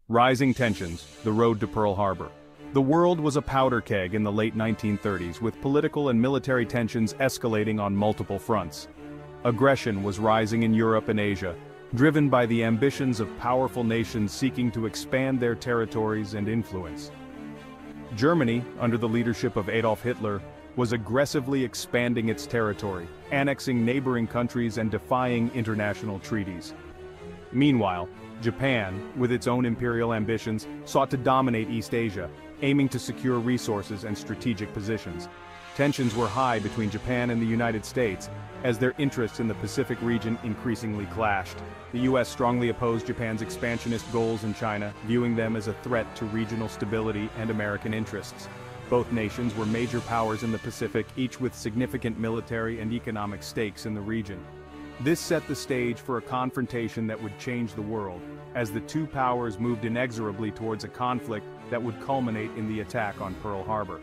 Rising tensions, the road to Pearl Harbor. The world was a powder keg in the late 1930s, with political and military tensions escalating on multiple fronts. Aggression was rising in Europe and Asia, driven by the ambitions of powerful nations seeking to expand their territories and influence. Germany, under the leadership of Adolf Hitler, was aggressively expanding its territory, annexing neighboring countries and defying international treaties. Meanwhile, Japan, with its own imperial ambitions, sought to dominate East Asia, aiming to secure resources and strategic positions. Tensions were high between Japan and the United States, as their interests in the Pacific region increasingly clashed. The U.S. strongly opposed Japan's expansionist goals in China, viewing them as a threat to regional stability and American interests. Both nations were major powers in the Pacific, each with significant military and economic stakes in the region. This set the stage for a confrontation that would change the world, as the two powers moved inexorably towards a conflict that would culminate in the attack on Pearl Harbor.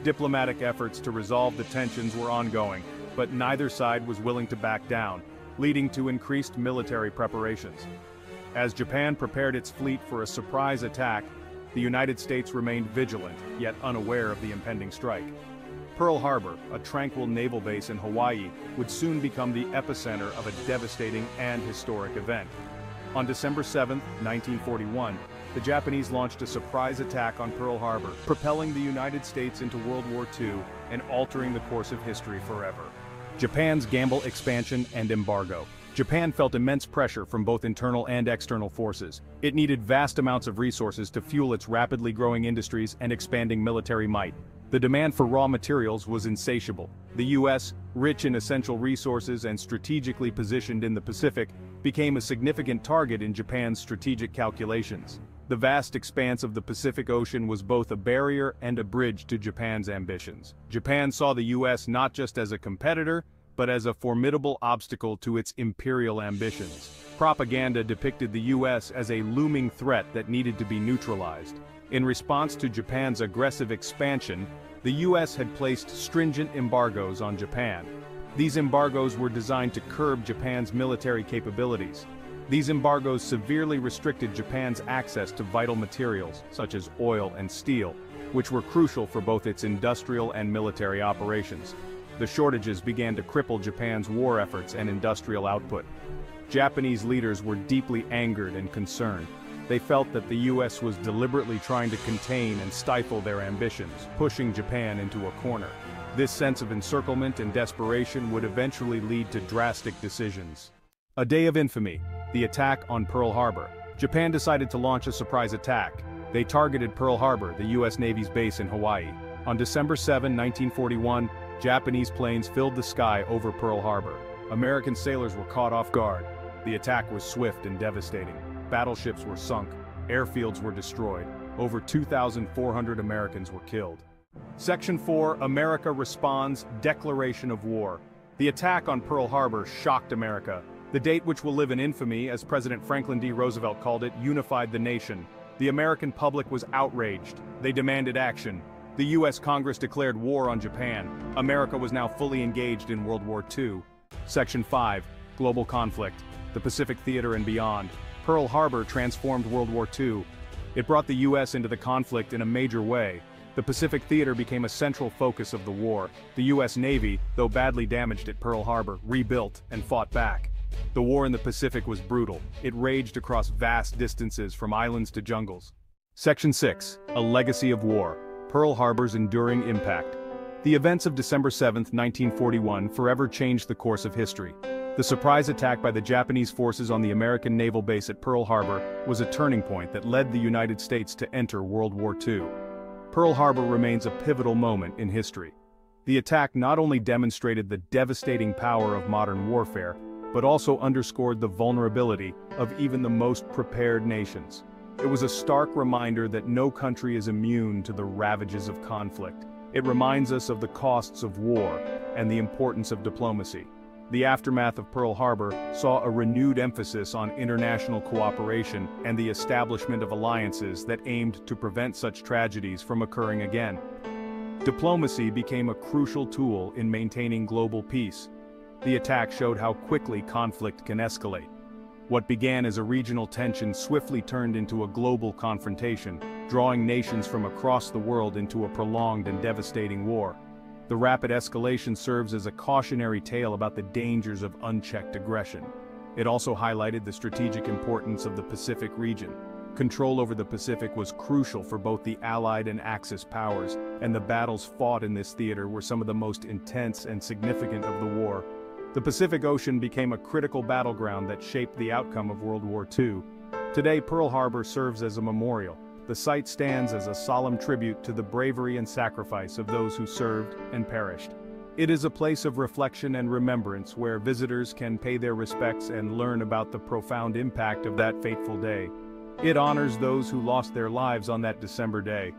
Diplomatic efforts to resolve the tensions were ongoing, but neither side was willing to back down, leading to increased military preparations. As Japan prepared its fleet for a surprise attack, the United States remained vigilant, yet unaware of the impending strike. Pearl Harbor, a tranquil naval base in Hawaii, would soon become the epicenter of a devastating and historic event. On December 7, 1941, the Japanese launched a surprise attack on Pearl Harbor, propelling the United States into World War II and altering the course of history forever. Japan's gamble, expansion, and embargo. Japan felt immense pressure from both internal and external forces. It needed vast amounts of resources to fuel its rapidly growing industries and expanding military might. The demand for raw materials was insatiable. The U.S., rich in essential resources and strategically positioned in the Pacific, became a significant target in Japan's strategic calculations. The vast expanse of the Pacific Ocean was both a barrier and a bridge to Japan's ambitions. Japan saw the U.S. not just as a competitor, but as a formidable obstacle to its imperial ambitions. Propaganda depicted the U.S. as a looming threat that needed to be neutralized. In response to Japan's aggressive expansion, the U.S. had placed stringent embargoes on Japan. These embargoes were designed to curb Japan's military capabilities. These embargoes severely restricted Japan's access to vital materials, such as oil and steel, which were crucial for both its industrial and military operations. The shortages began to cripple Japan's war efforts and industrial output. Japanese leaders were deeply angered and concerned. They felt that the U.S. was deliberately trying to contain and stifle their ambitions, pushing Japan into a corner. This sense of encirclement and desperation would eventually lead to drastic decisions. A day of infamy, the attack on Pearl Harbor. Japan decided to launch a surprise attack. They targeted Pearl Harbor, the U.S. Navy's base in Hawaii. On December 7, 1941, Japanese planes filled the sky over Pearl Harbor. American sailors were caught off guard. The attack was swift and devastating. Battleships were sunk, airfields were destroyed, over 2,400 Americans were killed. Section 4, America Responds, Declaration of War. The attack on Pearl Harbor shocked America. The date, which will live in infamy, as President Franklin D. Roosevelt called it, unified the nation. The American public was outraged. They demanded action. The U.S. Congress declared war on Japan. America was now fully engaged in World War II. Section 5, Global Conflict, the Pacific Theater and beyond. Pearl Harbor transformed World War II. It brought the U.S. into the conflict in a major way. The Pacific Theater became a central focus of the war. The U.S. Navy, though badly damaged at Pearl Harbor, rebuilt and fought back. The war in the Pacific was brutal. It raged across vast distances from islands to jungles. Section 6, A Legacy of War. Pearl Harbor's enduring impact. The events of December 7, 1941 forever changed the course of history. The surprise attack by the Japanese forces on the American naval base at Pearl Harbor was a turning point that led the United States to enter World War II. Pearl Harbor remains a pivotal moment in history. The attack not only demonstrated the devastating power of modern warfare, but also underscored the vulnerability of even the most prepared nations. It was a stark reminder that no country is immune to the ravages of conflict. It reminds us of the costs of war and the importance of diplomacy. The aftermath of Pearl Harbor saw a renewed emphasis on international cooperation and the establishment of alliances that aimed to prevent such tragedies from occurring again. Diplomacy became a crucial tool in maintaining global peace. The attack showed how quickly conflict can escalate. What began as a regional tension swiftly turned into a global confrontation, drawing nations from across the world into a prolonged and devastating war. The rapid escalation serves as a cautionary tale about the dangers of unchecked aggression. It also highlighted the strategic importance of the Pacific region. Control over the Pacific was crucial for both the Allied and Axis powers, and the battles fought in this theater were some of the most intense and significant of the war. The Pacific Ocean became a critical battleground that shaped the outcome of World War II. Today, Pearl Harbor serves as a memorial. The site stands as a solemn tribute to the bravery and sacrifice of those who served and perished. It is a place of reflection and remembrance where visitors can pay their respects and learn about the profound impact of that fateful day. It honors those who lost their lives on that December day.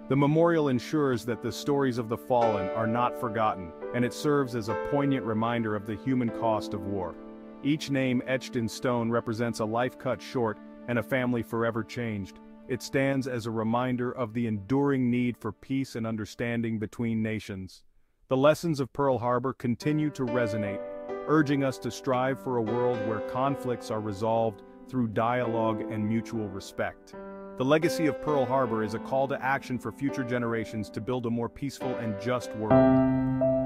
The memorial ensures that the stories of the fallen are not forgotten, and it serves as a poignant reminder of the human cost of war. Each name etched in stone represents a life cut short and a family forever changed. It stands as a reminder of the enduring need for peace and understanding between nations. The lessons of Pearl Harbor continue to resonate, urging us to strive for a world where conflicts are resolved through dialogue and mutual respect. The legacy of Pearl Harbor is a call to action for future generations to build a more peaceful and just world.